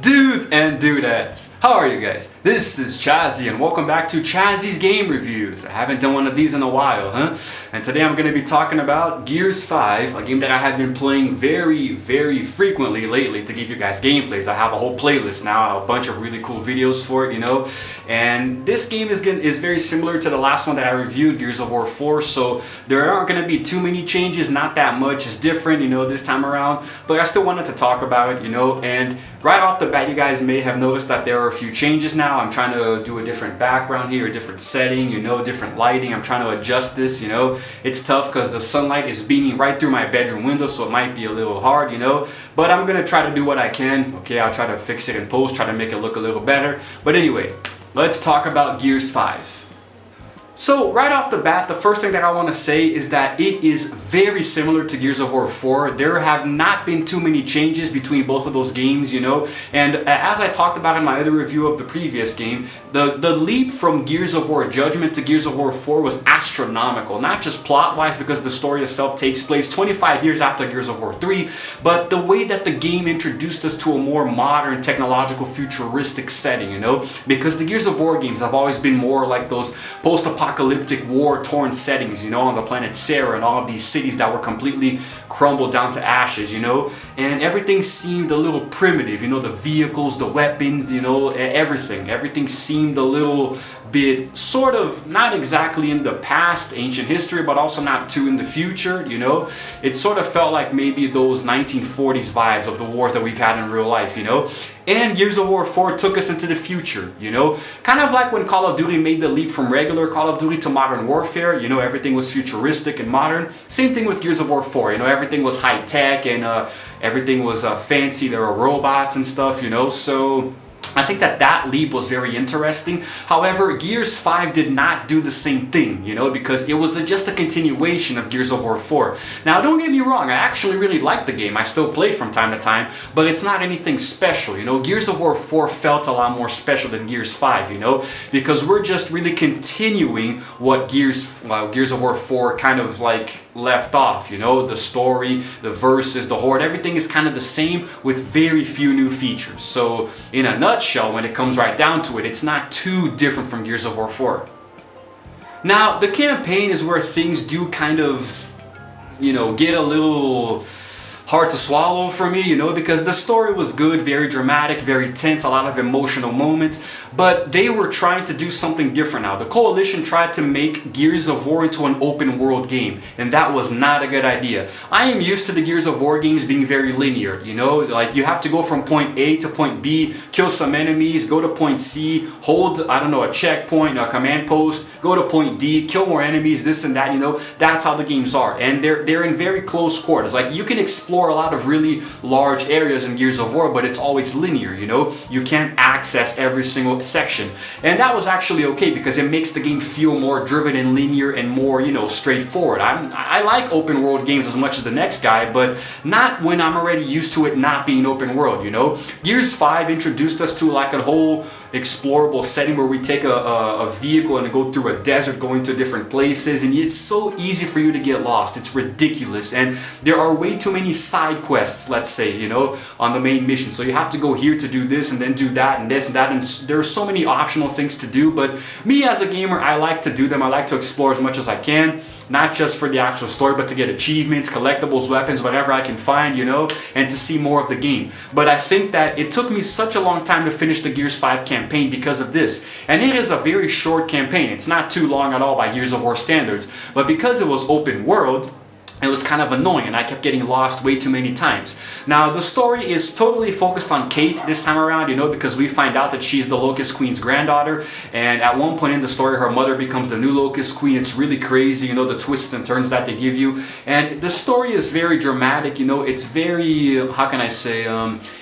Dudes and dudettes, how are you guys? This is Chazzy and welcome back to Chazzy's Game Reviews. I haven't done one of these in a while, huh? And today I'm going to be talking about Gears 5, a game that I have been playing very frequently lately to give you guys gameplays. I have a whole playlist now, a bunch of really cool videos for it, you know? And this game is very similar to the last one that I reviewed, Gears of War 4, so there aren't going to be too many changes, not that much. It's different, you know, this time around, but I still wanted to talk about it, you know? And right off the bat, you guys may have noticed that there are a few changes now. I'm trying to do a different background here, a different setting, you know, different lighting. I'm trying to adjust this, you know. It's tough because the sunlight is beaming right through my bedroom window, so it might be a little hard, you know. But I'm going to try to do what I can. Okay, I'll try to fix it in post, try to make it look a little better. But anyway, let's talk about Gears 5. So right off the bat, the first thing that I want to say is that it is very similar to Gears of War 4. There have not been too many changes between both of those games, you know, and as I talked about in my other review of the previous game, the leap from Gears of War Judgment to Gears of War 4 was astronomical, not just plot-wise because the story itself takes place 25 years after Gears of War 3, but the way that the game introduced us to a more modern, technological, futuristic setting, you know, because the Gears of War games have always been more like those post-apocalyptic war-torn settings, you know, on the planet Sarah and all of these cities that were completely crumbled down to ashes, you know, and everything seemed a little primitive, you know, the vehicles, the weapons, you know, everything seemed a little bit sort of not exactly in the past, ancient history, but also not too in the future, you know. It sort of felt like maybe those 1940s vibes of the wars that we've had in real life, you know. And Gears of War 4 took us into the future, you know, kind of like when Call of Duty made the leap from regular Call of Duty to Modern Warfare, you know, everything was futuristic and modern. Same thing with Gears of War 4, you know, everything was high tech and everything was fancy, there were robots and stuff, you know, so I think that leap was very interesting. However, Gears 5 did not do the same thing, you know, because it was just a continuation of Gears of War 4. Now, don't get me wrong, I actually really liked the game. I still played from time to time, but it's not anything special, you know. Gears of War 4 felt a lot more special than Gears 5, you know, because we're just really continuing what Gears of War 4 kind of like left off, you know, the story, the verses, the Horde, everything is kind of the same with very few new features. So, in a nutshell, when it comes right down to it, it's not too different from Gears of War 4. Now, the campaign is where things do kind of, you know, get a little hard to swallow for me, you know, because the story was good, very dramatic, very tense, a lot of emotional moments, but they were trying to do something different now. The Coalition tried to make Gears of War into an open world game, and that was not a good idea. I am used to the Gears of War games being very linear, you know, like you have to go from point A to point B, kill some enemies, go to point C, hold, I don't know, a checkpoint, a command post, go to point D, kill more enemies, this and that, you know, that's how the games are, and they're in very close quarters. Like, you can explore a lot of really large areas in Gears of War, but it's always linear, you know, you can't access every single section, and that was actually okay because it makes the game feel more driven and linear and more, you know, straightforward. I like open world games as much as the next guy, but not when I'm already used to it not being open world, you know. Gears 5 introduced us to like a whole explorable setting where we take a vehicle and go through a desert going to different places, and it's so easy for you to get lost. It's ridiculous, and there are way too many side quests, let's say, you know, on the main mission. So you have to go here to do this and then do that and this and that, and there are so many optional things to do, but me as a gamer, I like to do them. I like to explore as much as I can, not just for the actual story, but to get achievements, collectibles, weapons, whatever I can find, you know, and to see more of the game. But I think that it took me such a long time to finish the Gears 5 campaign because of this. And it is a very short campaign. It's not too long at all by Gears of War standards, but because it was open world, it was kind of annoying and I kept getting lost way too many times. Now, the story is totally focused on Kate this time around, you know, because we find out that she's the Locust Queen's granddaughter, and at one point in the story, her mother becomes the new Locust Queen. It's really crazy, you know, the twists and turns that they give you. And the story is very dramatic, you know, it's very, how can I say,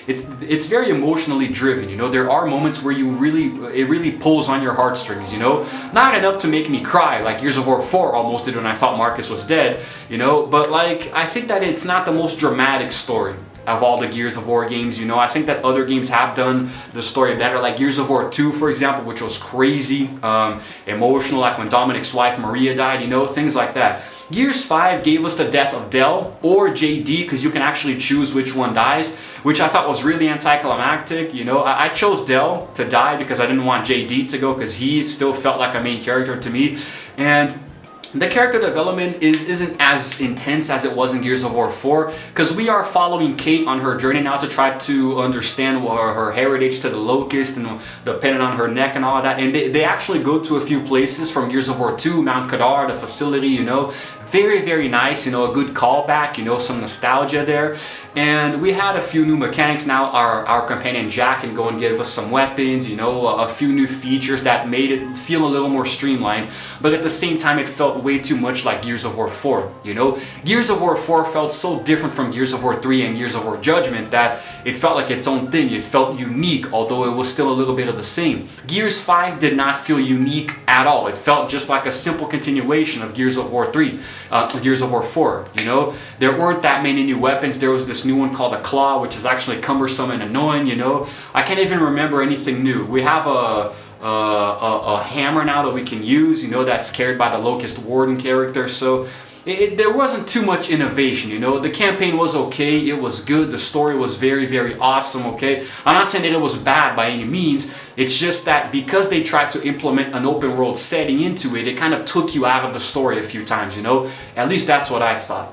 it's very emotionally driven, you know. There are moments where it really pulls on your heartstrings, you know. Not enough to make me cry like Gears of War 4 almost did when I thought Marcus was dead, you know, but like, I think that it's not the most dramatic story. of all the Gears of War games. You know, I think that other games have done the story better, like Gears of War 2, for example, which was crazy, emotional, like when Dominic's wife Maria died, you know, things like that. Gears 5 gave us the death of Del or JD, because you can actually choose which one dies, which I thought was really anticlimactic. You know, I chose Del to die because I didn't want JD to go, because he still felt like a main character to me. And the character development isn't as intense as it was in Gears of War 4, because we are following Kate on her journey now to try to understand her heritage to the Locust and the pendant on her neck and all of that. And they actually go to a few places from Gears of War 2, Mount Kadar, the facility, you know. Very, very nice, you know, a good callback, you know, some nostalgia there. And we had a few new mechanics now. Our companion Jack can go and give us some weapons, you know, a few new features that made it feel a little more streamlined. But at the same time, it felt way too much like Gears of War 4, you know. Gears of War 4 felt so different from Gears of War 3 and Gears of War Judgment that it felt like its own thing. It felt unique, although it was still a little bit of the same. Gears 5 did not feel unique at all. It felt just like a simple continuation of Gears of War 3. Gears of War 4, you know. There weren't that many new weapons. There was this new one called a Claw, which is actually cumbersome and annoying, you know. I can't even remember anything new. We have a hammer now that we can use, you know, that's carried by the Locust Warden character, so there wasn't too much innovation, you know. The campaign was okay, it was good, the story was very, very awesome, okay. I'm not saying that it was bad by any means, it's just that because they tried to implement an open world setting into it, it kind of took you out of the story a few times, you know. At least that's what I thought.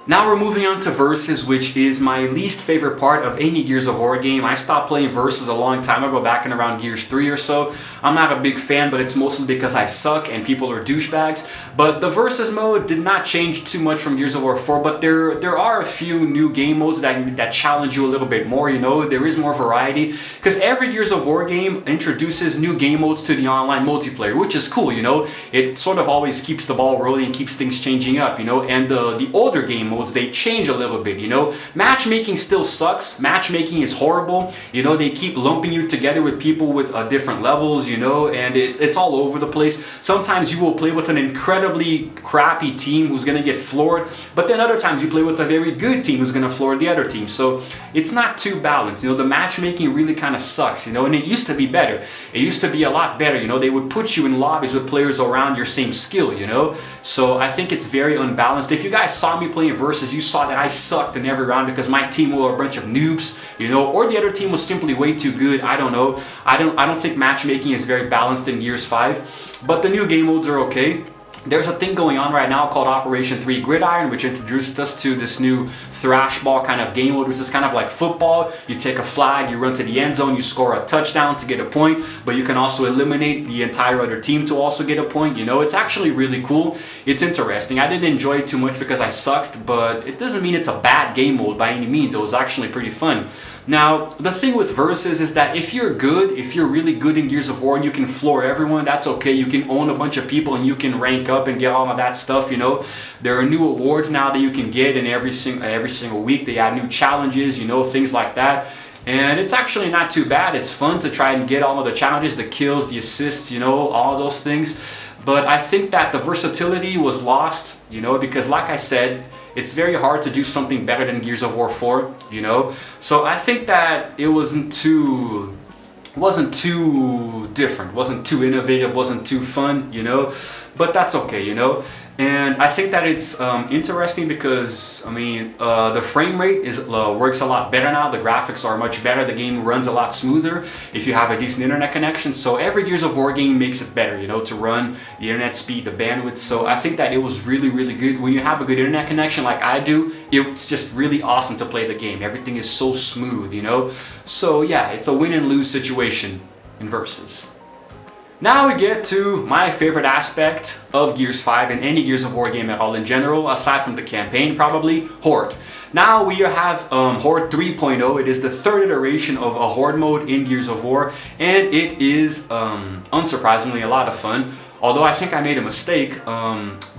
Now we're moving on to Versus, which is my least favorite part of any Gears of War game. I stopped playing Versus a long time ago, back in around Gears 3 or so. I'm not a big fan, but it's mostly because I suck and people are douchebags. But the Versus mode did not change too much from Gears of War 4, but there are a few new game modes that challenge you a little bit more, you know. There is more variety, because every Gears of War game introduces new game modes to the online multiplayer, which is cool, you know. It sort of always keeps the ball rolling and keeps things changing up, you know. And the older game modes, they change a little bit, you know. Matchmaking still sucks. Matchmaking is horrible. You know, they keep lumping you together with people with different levels, you know, and it's all over the place. Sometimes you will play with an incredibly crappy team who's going to get floored, but then other times you play with a very good team who's going to floor the other team. So it's not too balanced. You know, the matchmaking really kind of sucks, you know, and it used to be better. It used to be a lot better, you know. They would put you in lobbies with players around your same skill, you know. So I think it's very unbalanced. If you guys saw me playing Versus, you saw that I sucked in every round because my team were a bunch of noobs, you know, or the other team was simply way too good. I don't know. I don't think matchmaking is very balanced in Gears 5, but the new game modes are okay. There's a thing going on right now called Operation 3 Gridiron, which introduced us to this new thrash ball kind of game mode, which is kind of like football. You take a flag, you run to the end zone, you score a touchdown to get a point, but you can also eliminate the entire other team to also get a point. You know, it's actually really cool. It's interesting. I didn't enjoy it too much because I sucked, but it doesn't mean it's a bad game mode by any means. It was actually pretty fun. Now, the thing with Versus is that if you're good, if you're really good in Gears of War and you can floor everyone, that's okay. You can own a bunch of people and you can rank up and get all of that stuff, you know. There are new awards now that you can get in every single week. They add new challenges, you know, things like that. And it's actually not too bad. It's fun to try and get all of the challenges, the kills, the assists, you know, all those things. But I think that the versatility was lost, you know, because like I said, it's very hard to do something better than Gears of War 4, you know. So I think that it wasn't too different, wasn't too innovative, wasn't too fun, you know. But that's okay, you know. And I think that it's interesting because, I mean, the frame rate works a lot better now. The graphics are much better. The game runs a lot smoother if you have a decent internet connection. So every Gears of War game makes it better, you know, to run, the internet speed, the bandwidth. So I think that it was really, really good. When you have a good internet connection like I do, it's just really awesome to play the game. Everything is so smooth, you know. So yeah, it's a win and lose situation in Versus. Now we get to my favorite aspect of Gears 5 and any Gears of War game at all in general, aside from the campaign probably, Horde. Now we have Horde 3.0. It is the third iteration of a Horde mode in Gears of War, and it is unsurprisingly a lot of fun. Although I think I made a mistake.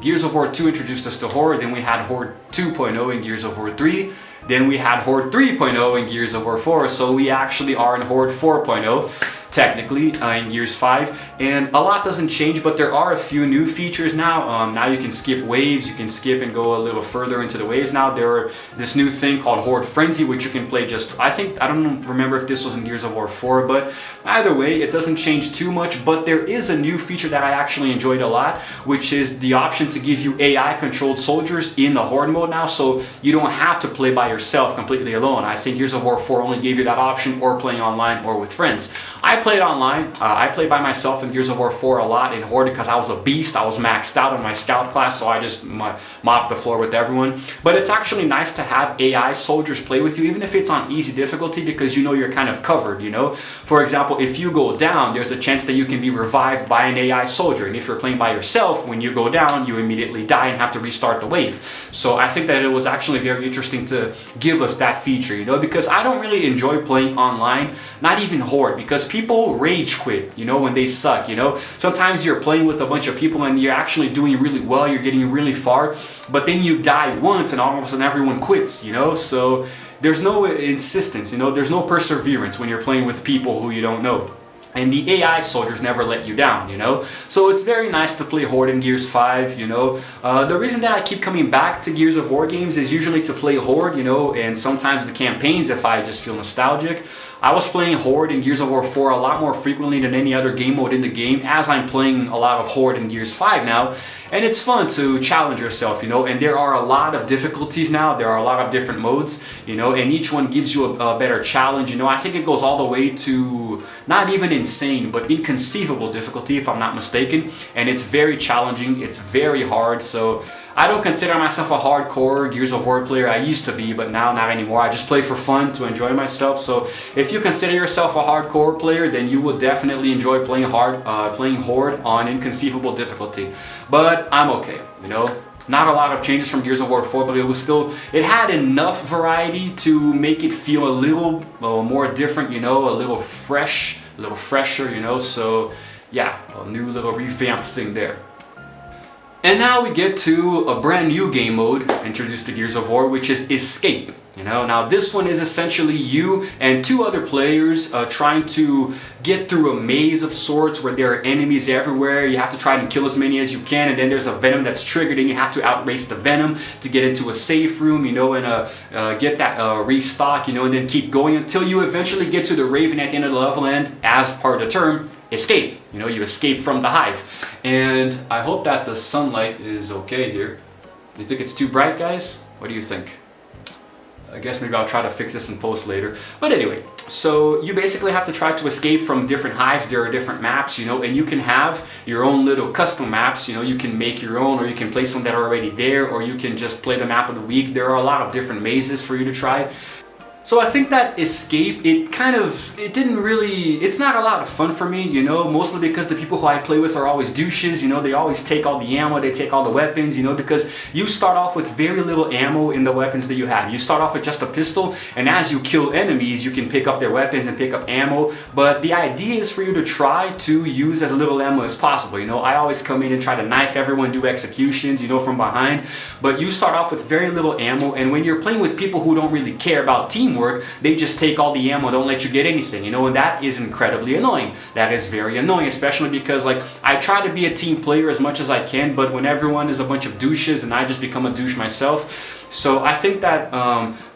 Gears of War 2 introduced us to Horde, then we had Horde 2.0 in Gears of War 3, then we had Horde 3.0 in Gears of War 4, so we actually are in Horde 4.0. technically, in Gears 5, and a lot doesn't change, but there are a few new features now. Now you can skip waves, you can skip and go a little further into the waves now. There are this new thing called Horde Frenzy, which you can play just, I don't remember if this was in Gears of War 4, but either way, it doesn't change too much. But there is a new feature that I actually enjoyed a lot, which is the option to give you AI controlled soldiers in the Horde mode now, so you don't have to play by yourself completely alone. I think Gears of War 4 only gave you that option, or playing online or with friends. I played online. I played by myself in Gears of War 4 a lot in Horde because I was a beast. I was maxed out on my scout class, so I just mopped the floor with everyone. But it's actually nice to have AI soldiers play with you, even if it's on easy difficulty, because you know you're kind of covered, you know? For example, if you go down, there's a chance that you can be revived by an AI soldier. And if you're playing by yourself, when you go down, you immediately die and have to restart the wave. So I think that it was actually very interesting to give us that feature, you know? Because I don't really enjoy playing online, not even Horde, because people rage quit, you know, when they suck, you know? Sometimes you're playing with a bunch of people and you're actually doing really well, you're getting really far, but then you die once and all of a sudden everyone quits, you know? So there's no insistence, you know? There's no perseverance when you're playing with people who you don't know. And the AI soldiers never let you down, you know? So it's very nice to play Horde in Gears 5, you know? The reason that I keep coming back to Gears of War games is usually to play Horde, you know, and sometimes the campaigns if I just feel nostalgic. I was playing Horde in Gears of War 4 a lot more frequently than any other game mode in the game, as I'm playing a lot of Horde in Gears 5 now. And it's fun to challenge yourself, you know, and there are a lot of difficulties now. There are a lot of different modes, you know, and each one gives you a better challenge, you know. I think it goes all the way to not even insane, but inconceivable difficulty, if I'm not mistaken. And it's very challenging, it's very hard, so I don't consider myself a hardcore Gears of War player. I used to be, but now not anymore. I just play for fun, to enjoy myself. So if you consider yourself a hardcore player, then you will definitely enjoy playing Horde on inconceivable difficulty. But I'm okay, you know. Not a lot of changes from Gears of War 4, but it had enough variety to make it feel a little more different, you know, a little fresher, you know. So yeah, a new little revamped thing there. And now we get to a brand new game mode introduced to Gears of War, which is Escape. You know, now this one is essentially you and two other players trying to get through a maze of sorts where there are enemies everywhere. You have to try and kill as many as you can, and then there's a venom that's triggered and you have to outrace the venom to get into a safe room, you know, and get that restock, you know, and then keep going until you eventually get to the Raven at the end of the level, and as part of the term, escape. You know, you escape from the hive. And I hope that the sunlight is okay here. Do you think it's too bright, guys? What do you think? I guess maybe I'll try to fix this in post later. But anyway, so you basically have to try to escape from different hives. There are different maps, you know, and you can have your own little custom maps. You know, you can make your own, or you can play some that are already there, or you can just play the map of the week. There are a lot of different mazes for you to try. So I think that Escape, it's not a lot of fun for me, you know, mostly because the people who I play with are always douches, you know, they always take all the ammo, they take all the weapons, you know, because you start off with very little ammo in the weapons that you have. You start off with just a pistol, and as you kill enemies, you can pick up their weapons and pick up ammo, but the idea is for you to try to use as little ammo as possible, you know. I always come in and try to knife everyone, do executions, you know, from behind, but you start off with very little ammo, and when you're playing with people who don't really care about teamwork, they just take all the ammo, don't let you get anything, you know, and that is incredibly annoying. That is very annoying, especially because, like, I try to be a team player as much as I can, but when everyone is a bunch of douches and I just become a douche myself. So I think that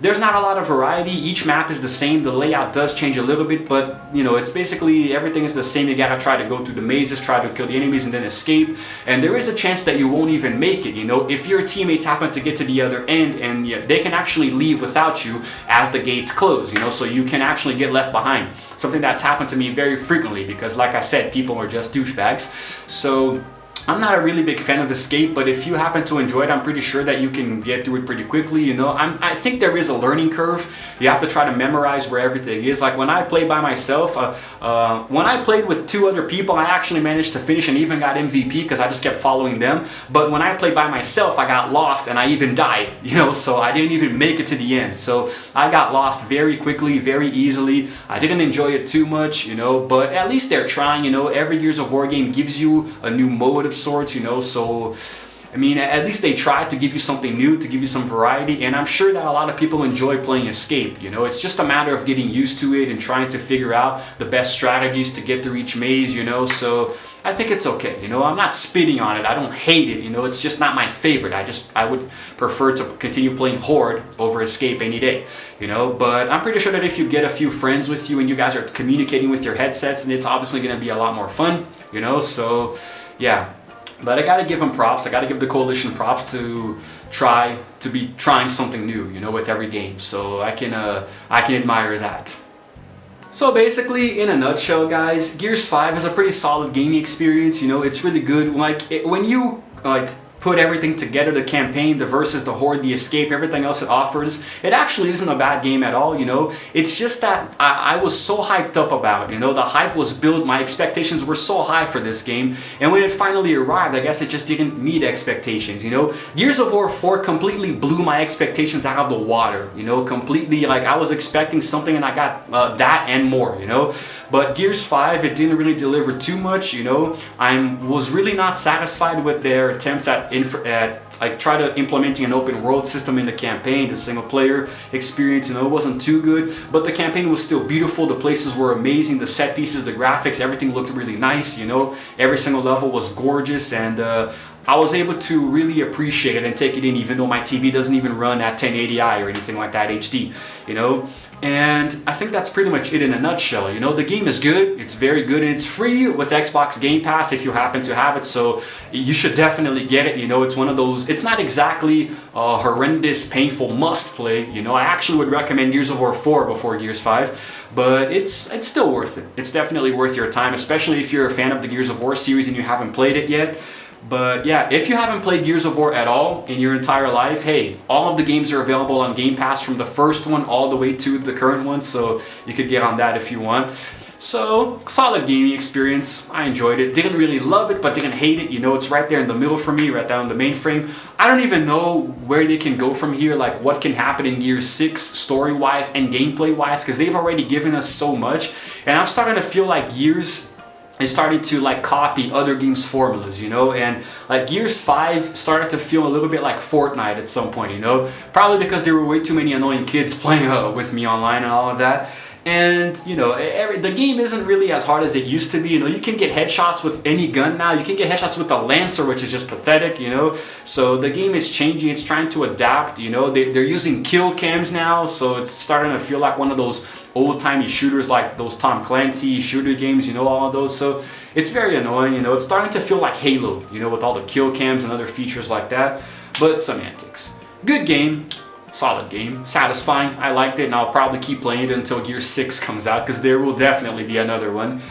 there's not a lot of variety. Each map is the same. The layout does change a little bit, but, you know, it's basically everything is the same. You gotta try to go through the mazes, try to kill the enemies, and then escape. And there is a chance that you won't even make it, you know, if your teammates happen to get to the other end, and yeah, they can actually leave without you as the gates close, you know, so you can actually get left behind. Something that's happened to me very frequently because, like I said, people are just douchebags. So I'm not a really big fan of Escape, but if you happen to enjoy it, I'm pretty sure that you can get through it pretty quickly, you know. I think there is a learning curve. You have to try to memorize where everything is. Like when I played by myself, when I played with two other people, I actually managed to finish and even got MVP because I just kept following them. But when I played by myself, I got lost and I even died, you know, so I didn't even make it to the end. So I got lost very quickly, very easily. I didn't enjoy it too much, you know, but at least they're trying, you know. Every Gears of War game gives you a new mode of sorts, you know, so I mean, at least they tried to give you something new, to give you some variety, and I'm sure that a lot of people enjoy playing Escape. You know, it's just a matter of getting used to it and trying to figure out the best strategies to get through each maze, you know, so I think it's okay. You know, I'm not spitting on it, I don't hate it, you know, it's just not my favorite. I would prefer to continue playing Horde over Escape any day, you know, but I'm pretty sure that if you get a few friends with you and you guys are communicating with your headsets, and it's obviously going to be a lot more fun, you know, so yeah. But I gotta give them props. I gotta give the Coalition props to be trying something new, you know, with every game. So I can admire that. So basically, in a nutshell, guys, Gears 5 is a pretty solid gaming experience. You know, it's really good. Like when you put everything together, the campaign, the versus, the Horde, the Escape, everything else it offers, it actually isn't a bad game at all, you know. It's just that I was so hyped up about it, you know, the hype was built, my expectations were so high for this game, and when it finally arrived, I guess it just didn't meet expectations, you know. Gears of War 4 completely blew my expectations out of the water, you know, completely, like I was expecting something and I got that and more, you know. But Gears 5, it didn't really deliver too much, you know. I was really not satisfied with their attempts at try to implementing an open world system in the campaign. The single player experience, you know, it wasn't too good, but the campaign was still beautiful. The places were amazing, the set pieces, the graphics, everything looked really nice, you know. Every single level was gorgeous, and I was able to really appreciate it and take it in, even though my TV doesn't even run at 1080i or anything like that, HD, you know. And I think that's pretty much it in a nutshell. You know, the game is good, it's very good, and it's free with Xbox Game Pass if you happen to have it, so you should definitely get it. You know, it's one of those, it's not exactly a horrendous, painful must play. You know, I actually would recommend Gears of War 4 before Gears 5, but it's still worth it. It's definitely worth your time, especially if you're a fan of the Gears of War series and you haven't played it yet. But yeah, if you haven't played Gears of War at all in your entire life, hey, all of the games are available on Game Pass from the first one all the way to the current one, so you could get on that if you want. So, solid gaming experience. I enjoyed it. Didn't really love it, but didn't hate it. You know, it's right there in the middle for me, right down in the mainframe. I don't even know where they can go from here, like what can happen in Gears 6 story-wise and gameplay-wise, because they've already given us so much, and I'm starting to feel like Gears is starting to like copy other games' formulas, you know, and like Gears 5 started to feel a little bit like Fortnite at some point, you know, probably because there were way too many annoying kids playing with me online and all of that. And, you know, the game isn't really as hard as it used to be. You know, you can get headshots with any gun now. You can get headshots with the Lancer, which is just pathetic, you know. So the game is changing. It's trying to adapt, you know. They're using kill cams now, so it's starting to feel like one of those old-timey shooters like those Tom Clancy shooter games, you know, all of those. So it's very annoying, you know. It's starting to feel like Halo, you know, with all the kill cams and other features like that. But semantics. Good game. Solid game, satisfying. I liked it, and I'll probably keep playing it until Gear 6 comes out, because there will definitely be another one.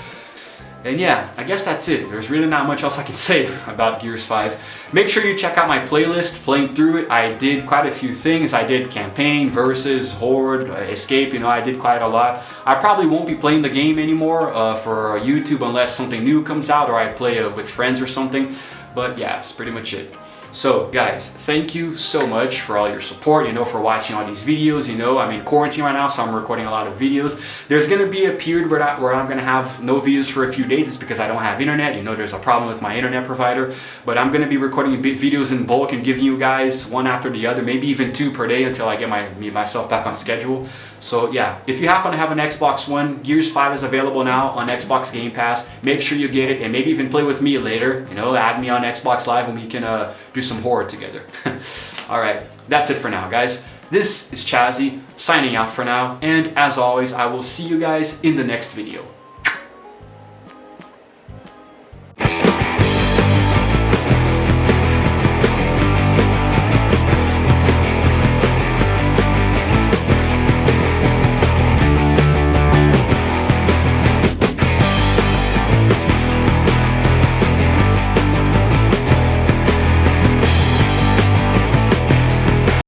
And yeah, I guess that's it. There's really not much else I can say about Gears 5. Make sure you check out my playlist, playing through it. I did quite a few things. I did campaign, versus, horde, escape, you know, I did quite a lot. I probably won't be playing the game anymore for YouTube unless something new comes out, or I play with friends or something. But yeah, that's pretty much it. So guys, thank you so much for all your support, you know, for watching all these videos. You know, I'm in quarantine right now, so I'm recording a lot of videos. There's going to be a period where I'm going to have no videos for a few days. It's because I don't have internet. You know, there's a problem with my internet provider. But I'm going to be recording videos in bulk and giving you guys one after the other, maybe even 2 per day until I get myself back on schedule. So yeah, if you happen to have an Xbox One, Gears 5 is available now on Xbox Game Pass. Make sure you get it, and maybe even play with me later. You know, add me on Xbox Live and we can do some Horde together. Alright, that's it for now, guys. This is Chazzy, signing out for now, and as always, I will see you guys in the next video.